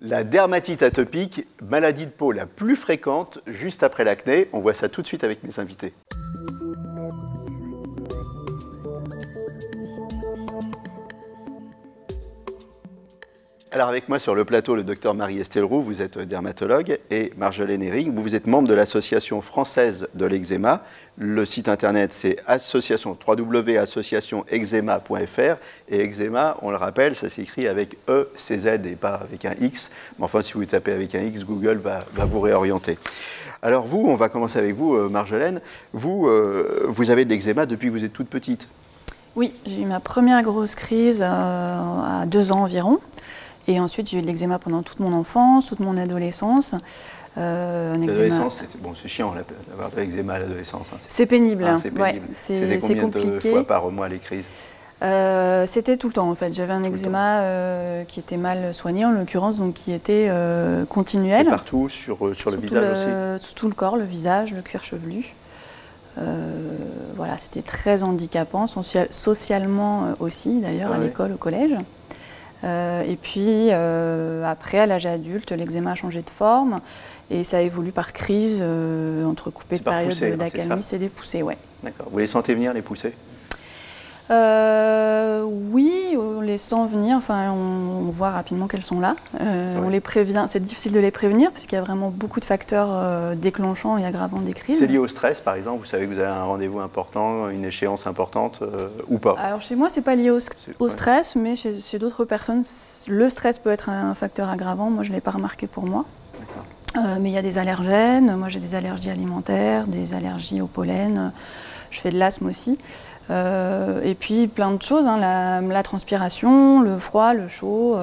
La dermatite atopique, maladie de peau la plus fréquente juste après l'acné. On voit ça tout de suite avec mes invités. Alors avec moi sur le plateau, le docteur Marie-Estelle Roux, vous êtes dermatologue, et Marjolaine Herring, vous êtes membre de l'Association française de l'eczéma. Le site internet c'est www.associationeczema.fr, et eczéma, on le rappelle, ça s'écrit avec E-C-Z et pas avec un X. Mais enfin, si vous tapez avec un X, Google va vous réorienter. Alors vous, on va commencer avec vous, Marjolaine. Vous avez de l'eczéma depuis que vous êtes toute petite. Oui, j'ai eu ma première grosse crise à 2 ans environ. Et ensuite, j'ai eu de l'eczéma pendant toute mon enfance, toute mon adolescence. L'adolescence, bon, c'est chiant d'avoir de l'eczéma à l'adolescence. Hein. C'est pénible. Ah, c'est pénible. Ouais, c'était combien de fois par mois les crises? C'était tout le temps en fait. J'avais un eczéma qui était mal soigné en l'occurrence, donc qui était continuel. Et partout, sur le visage aussi? Sur tout le corps, le visage, le cuir chevelu. Voilà, c'était très handicapant, socialement aussi d'ailleurs, à l'école, au collège. Et puis après, à l'âge adulte, l'eczéma a changé de forme et ça évolue par crise, entrecoupée de périodes d'accalmie et des poussées. Ouais. D'accord. Vous les sentez venir, les poussées? Oui, on les sent venir, enfin, on voit rapidement qu'elles sont là. On les prévient, c'est difficile de les prévenir puisqu'il y a vraiment beaucoup de facteurs déclenchants et aggravants des crises. C'est lié au stress par exemple? Vous savez que vous avez un rendez-vous important, une échéance importante ou pas? Alors chez moi, c'est pas lié au stress, mais chez d'autres personnes, le stress peut être un facteur aggravant. Moi, je ne l'ai pas remarqué pour moi. Mais il y a des allergènes, moi j'ai des allergies alimentaires, des allergies au pollen, je fais de l'asthme aussi. Et puis plein de choses, hein, la transpiration, le froid, le chaud,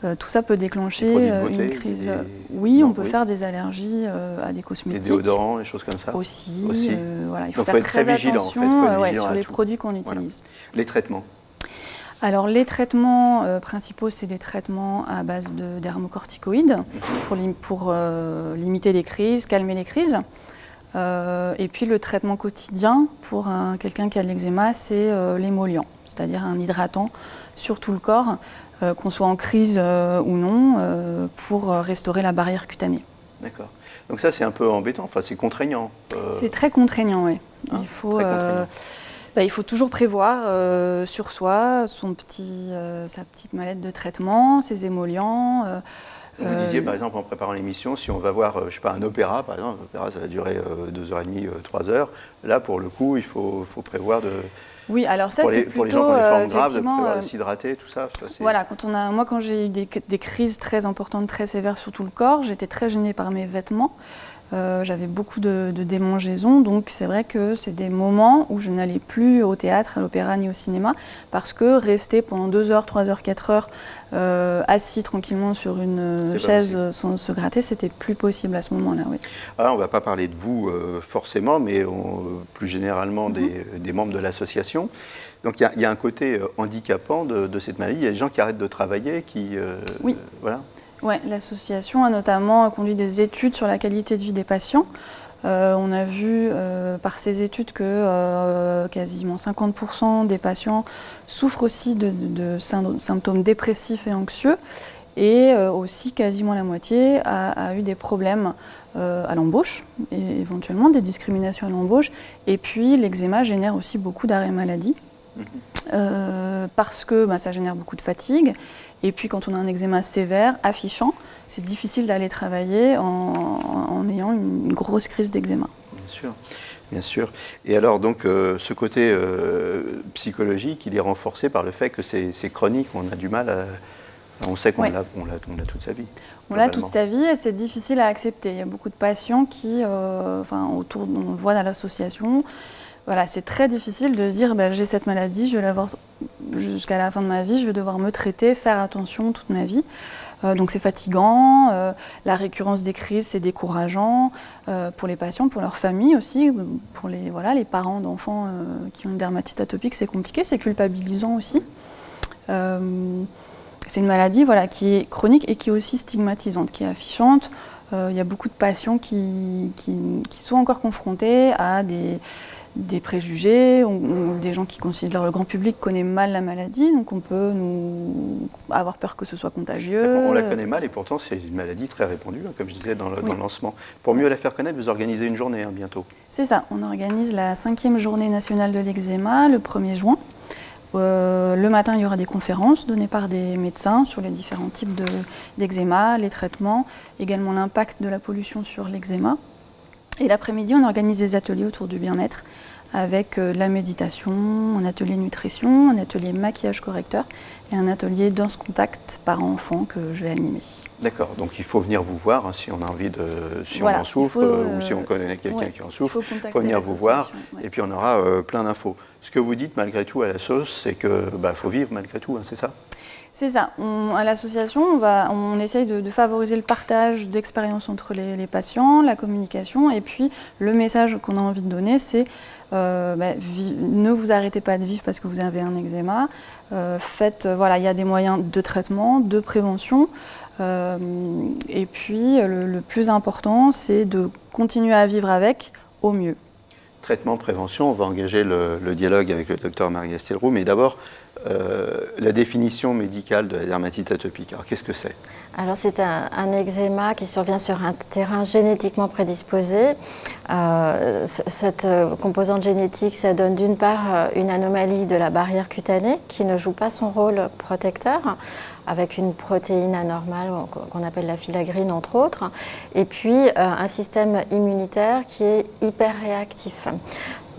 tout ça peut déclencher une crise. Oui, on peut faire des allergies à des cosmétiques. Des déodorants, des choses comme ça aussi. Voilà, il faut être très vigilant en fait, sur les produits qu'on utilise. Voilà. Les traitements? Alors les traitements principaux, c'est des traitements à base de dermocorticoïdes pour limiter les crises, calmer les crises. Et puis le traitement quotidien pour quelqu'un qui a de l'eczéma, c'est l'émollient, c'est-à-dire un hydratant sur tout le corps, qu'on soit en crise ou non, pour restaurer la barrière cutanée. D'accord. Donc ça c'est un peu embêtant, enfin c'est contraignant. C'est très contraignant, oui. Hein, il faut toujours prévoir sur soi sa petite mallette de traitement, ses émollients. Vous disiez par exemple en préparant l'émission, si on va voir je sais pas, un opéra, par exemple, l'opéra ça va durer 2h30, 3 heures. Là pour le coup, il faut prévoir de... Oui, alors ça c'est plutôt pour les gens qui ont des formes graves, de prévoir de s'hydrater, tout ça. Voilà, moi quand j'ai eu des crises très importantes, très sévères sur tout le corps, j'étais très gênée par mes vêtements. J'avais beaucoup de démangeaisons, donc c'est vrai que c'est des moments où je n'allais plus au théâtre, à l'opéra ni au cinéma, parce que rester pendant 2 heures, 3 heures, 4 heures assis tranquillement sur une chaise sans se gratter, c'était plus possible à ce moment-là. Oui. Alors, on ne va pas parler de vous forcément, mais plus généralement des membres de l'association. Donc il y a un côté handicapant de cette maladie. Il y a des gens qui arrêtent de travailler, oui. Voilà. Oui, l'association a notamment conduit des études sur la qualité de vie des patients. On a vu par ces études que quasiment 50% des patients souffrent aussi de symptômes dépressifs et anxieux. Et aussi quasiment la moitié a eu des problèmes à l'embauche, et éventuellement des discriminations à l'embauche. Et puis l'eczéma génère aussi beaucoup d'arrêts maladie. Parce que ça génère beaucoup de fatigue. Et puis quand on a un eczéma sévère, affichant, c'est difficile d'aller travailler en ayant une grosse crise d'eczéma. Bien sûr, bien sûr. Et alors donc ce côté psychologique, il est renforcé par le fait que c'est chronique, on a du mal à... On sait qu'on l'a toute sa vie. On l'a toute sa vie et c'est difficile à accepter. Il y a beaucoup de patients qui, on le voit dans l'association, voilà, c'est très difficile de se dire j'ai cette maladie, je vais l'avoir jusqu'à la fin de ma vie, je vais devoir me traiter, faire attention toute ma vie. Donc c'est fatigant, la récurrence des crises c'est décourageant pour les patients, pour leur famille aussi, pour les parents d'enfants qui ont une dermatite atopique, c'est compliqué, c'est culpabilisant aussi. C'est une maladie voilà, qui est chronique et qui est aussi stigmatisante, qui est affichante. Il y a beaucoup de patients qui sont encore confrontés à des préjugés, des gens qui considèrent, le grand public connaît mal la maladie, donc on peut avoir peur que ce soit contagieux. On la connaît mal et pourtant c'est une maladie très répandue, hein, comme je disais dans le lancement. Pour mieux la faire connaître, vous organisez une journée bientôt. C'est ça, on organise la 5e journée nationale de l'eczéma le 1er juin. Le matin, il y aura des conférences données par des médecins sur les différents types d'eczéma, les traitements, également l'impact de la pollution sur l'eczéma. Et l'après-midi, on organise des ateliers autour du bien-être avec la méditation, un atelier nutrition, un atelier maquillage correcteur et un atelier danse contact parents-enfants que je vais animer. D'accord, donc il faut venir vous voir hein, si on a envie de, si on en souffre ou si on connaît quelqu'un qui en souffre, il faut venir vous voir et puis on aura plein d'infos. Ce que vous dites malgré tout à la sauce, c'est que faut vivre malgré tout, hein, c'est ça? C'est ça. À l'association, on essaye de favoriser le partage d'expériences entre les patients, la communication, et puis le message qu'on a envie de donner, c'est ne vous arrêtez pas de vivre parce que vous avez un eczéma. Voilà, il y a des moyens de traitement, de prévention, et puis le plus important, c'est de continuer à vivre avec au mieux. Traitement, prévention, on va engager le dialogue avec le docteur Marie-Estelle, mais d'abord, la définition médicale de la dermatite atopique. Alors, qu'est-ce que c'est? Alors, c'est un eczéma qui survient sur un terrain génétiquement prédisposé. Cette composante génétique, ça donne d'une part une anomalie de la barrière cutanée qui ne joue pas son rôle protecteur, avec une protéine anormale qu'on appelle la filagrine, entre autres, et puis un système immunitaire qui est hyper réactif.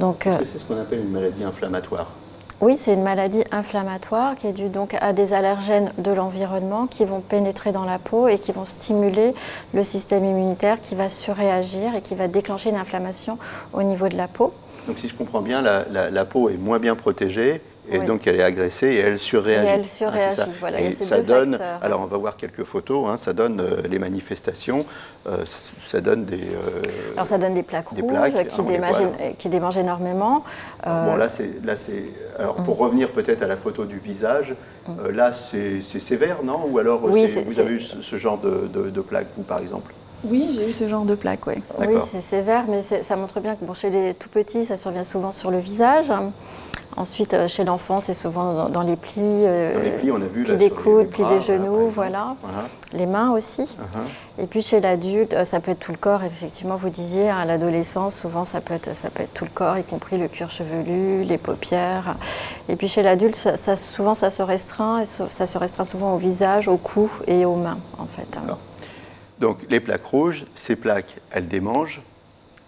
Est-ce que c'est ce qu'on appelle une maladie inflammatoire? Oui, c'est une maladie inflammatoire qui est due donc à des allergènes de l'environnement qui vont pénétrer dans la peau et qui vont stimuler le système immunitaire qui va surréagir et qui va déclencher une inflammation au niveau de la peau. Donc si je comprends bien, la peau est moins bien protégée et donc elle est agressée et elle surréagit. Et elle surréagit, voilà. Et ça donne, facteurs. Alors on va voir quelques photos, hein, ça donne les manifestations, ça donne des... alors ça donne des plaques rouges qui démangent énormément. Bon là c'est... Alors pour revenir peut-être à la photo du visage, là c'est sévère, non? Ou alors vous avez eu ce genre de plaques, vous par exemple? Oui, j'ai eu ce genre de plaque, oui. Oui, c'est sévère, mais ça montre bien que chez les tout petits, ça survient souvent sur le visage. Ensuite, chez l'enfant, c'est souvent dans les plis, on a vu, plis des coudes, plis des genoux, voilà. Les mains aussi. Et puis chez l'adulte, ça peut être tout le corps, effectivement, vous disiez, à l'adolescence, souvent ça peut être tout le corps, y compris le cuir chevelu, les paupières. Et puis chez l'adulte, souvent ça se restreint, et ça se restreint souvent au visage, au cou et aux mains, en fait. Donc les plaques rouges, ces plaques, elles démangent.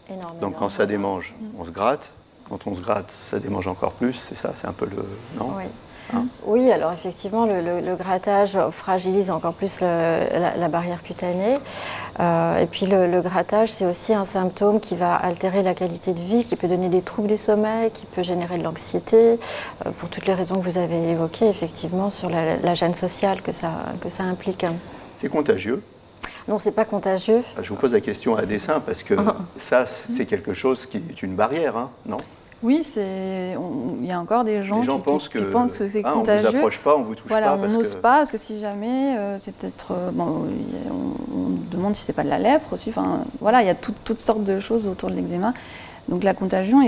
Énormément. Donc quand ça démange, on se gratte. Quand on se gratte, ça démange encore plus, c'est ça? C'est un peu le... Non? Oui. Hein? Oui, alors effectivement, le grattage fragilise encore plus la barrière cutanée. Et puis le grattage, c'est aussi un symptôme qui va altérer la qualité de vie, qui peut donner des troubles du sommeil, qui peut générer de l'anxiété, pour toutes les raisons que vous avez évoquées, effectivement, sur la gêne sociale que ça implique. C'est contagieux? Non, c'est pas contagieux. Je vous pose la question à dessein parce que ça, c'est quelque chose qui est une barrière, hein, non? Oui, il y a encore des gens qui pensent que c'est contagieux. On ne vous approche pas, on ne vous touche pas. On n'ose pas, parce que si jamais, c'est peut-être... on demande si ce n'est pas de la lèpre aussi. Enfin, voilà, il y a toutes sortes de choses autour de l'eczéma. Donc la contagion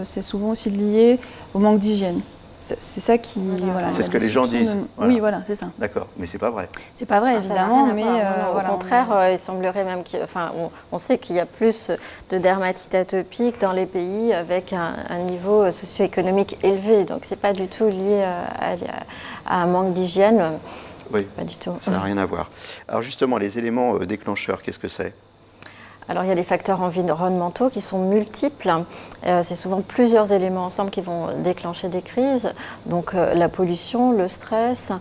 c'est souvent aussi lié au manque d'hygiène. C'est ça qui... Voilà, c'est ce que les gens disent. Voilà. Oui, voilà, c'est ça. D'accord, mais c'est pas vrai. C'est pas vrai, évidemment, mais... au contraire, il semblerait même on sait qu'il y a plus de dermatite atopique dans les pays avec un niveau socio-économique élevé. Donc c'est pas du tout lié à un manque d'hygiène. Oui, pas du tout. Ça n'a rien à voir. Alors justement, les éléments déclencheurs, qu'est-ce que c'est? Alors il y a des facteurs environnementaux qui sont multiples. C'est souvent plusieurs éléments ensemble qui vont déclencher des crises. Donc la pollution, le stress,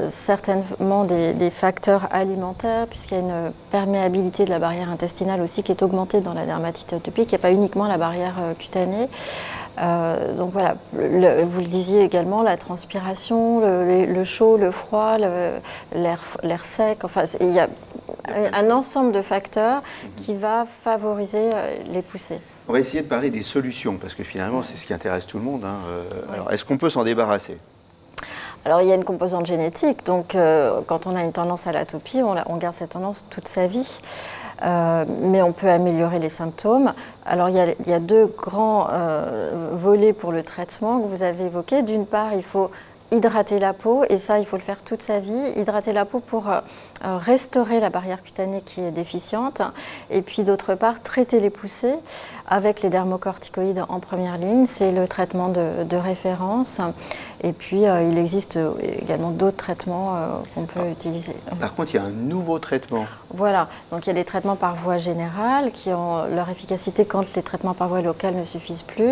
certainement des facteurs alimentaires, puisqu'il y a une perméabilité de la barrière intestinale aussi qui est augmentée dans la dermatite atopique. Il n'y a pas uniquement la barrière cutanée. Donc voilà, vous le disiez également, la transpiration, le chaud, le froid, l'air sec, enfin il y a un ensemble de facteurs qui va favoriser les poussées. On va essayer de parler des solutions, parce que finalement c'est ce qui intéresse tout le monde. Hein. Alors est-ce qu'on peut s'en débarrasser? Alors, il y a une composante génétique. Donc, quand on a une tendance à l'atopie, on garde cette tendance toute sa vie. Mais on peut améliorer les symptômes. Alors, il y a deux grands volets pour le traitement que vous avez évoqués. D'une part, il faut hydrater la peau, et ça, il faut le faire toute sa vie. Hydrater la peau pour restaurer la barrière cutanée qui est déficiente. Et puis, d'autre part, traiter les poussées avec les dermocorticoïdes en première ligne. C'est le traitement de référence. Et puis, il existe également d'autres traitements qu'on peut utiliser. Par contre, il y a un nouveau traitement. Voilà. Donc, il y a des traitements par voie générale qui ont leur efficacité quand les traitements par voie locale ne suffisent plus.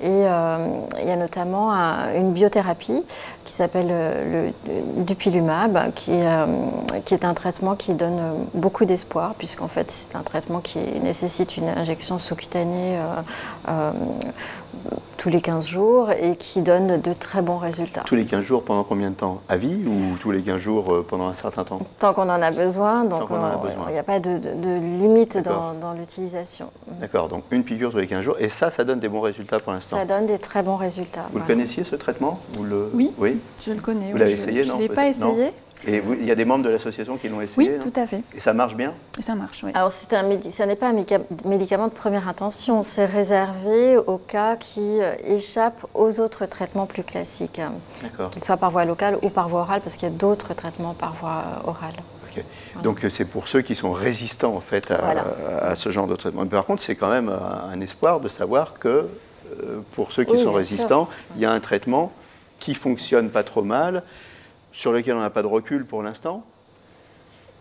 Et il y a notamment une biothérapie qui s'appelle le dupilumab, qui est un traitement qui donne beaucoup d'espoir, puisqu'en fait, c'est un traitement qui nécessite une injection sous-cutanée tous les 15 jours et qui donne de très bons résultats. Tous les 15 jours pendant combien de temps? À vie ou tous les 15 jours pendant un certain temps? Tant qu'on en a besoin, donc il n'y a pas de limite dans l'utilisation. D'accord, donc une piqûre tous les 15 jours, et ça donne des bons résultats pour l'instant? Ça donne des très bons résultats. Vous le connaissiez, ce traitement? Oui, oui, je le connais. Vous l'avez essayé, non? Je ne l'ai pas essayé. Et il y a des membres de l'association qui l'ont essayé? Oui, tout à fait. Et ça marche bien? Et ça marche, oui. Alors, ce n'est pas un médicament de première intention, c'est réservé aux cas qui échappent aux autres traitements plus classiques, qu'ils soient par voie locale ou par voie orale, parce qu'il y a d'autres traitements par voie orale. Okay. Voilà. Donc c'est pour ceux qui sont résistants en fait à ce genre de traitement. Mais par contre, c'est quand même un espoir de savoir que pour ceux qui sont résistants, il y a un traitement qui fonctionne pas trop mal, sur lequel on n'a pas de recul pour l'instant.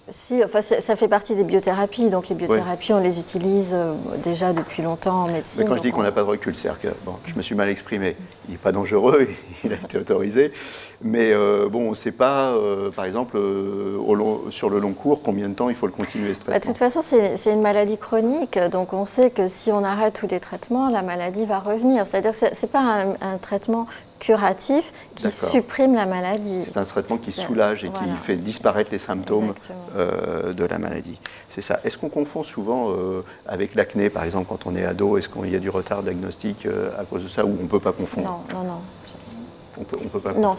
Si, enfin, ça fait partie des biothérapies, donc les biothérapies, on les utilise déjà depuis longtemps en médecine. Mais quand je dis qu'on n'a pas de recul, c'est-à-dire que, bon, je me suis mal exprimé, il n'est pas dangereux, il a été autorisé, mais bon, on ne sait pas, par exemple, sur le long cours, combien de temps il faut le continuer, ce traitement. De toute façon, c'est une maladie chronique, donc on sait que si on arrête tous les traitements, la maladie va revenir. C'est-à-dire que ce n'est pas un traitement curatif qui supprime la maladie. C'est un traitement qui soulage et qui fait disparaître les symptômes de la maladie. C'est ça. Est-ce qu'on confond souvent avec l'acné, par exemple, quand on est ado? Est-ce qu'il y a du retard diagnostique à cause de ça, ou on ne peut pas confondre? Non, non, non. On peut pas confondre. Non,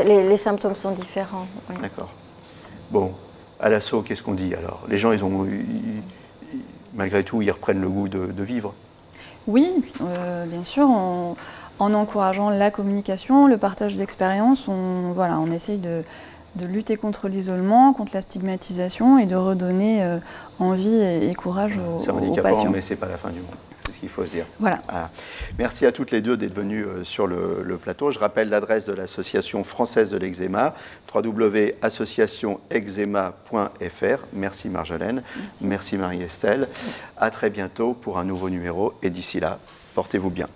les symptômes sont différents. Oui. D'accord. Bon, à l'assaut, qu'est-ce qu'on dit alors? Les gens, malgré tout, ils reprennent le goût de vivre? Oui, bien sûr. En encourageant la communication, le partage d'expériences, on essaye de lutter contre l'isolement, contre la stigmatisation et de redonner envie et courage aux patients. C'est handicapant, mais ce n'est pas la fin du monde. C'est ce qu'il faut se dire. Voilà. Merci à toutes les deux d'être venues sur le plateau. Je rappelle l'adresse de l'Association française de l'eczéma, www.associationeczema.fr. Merci Marjolaine. Merci Marie-Estelle. À très bientôt pour un nouveau numéro. Et d'ici là, portez-vous bien.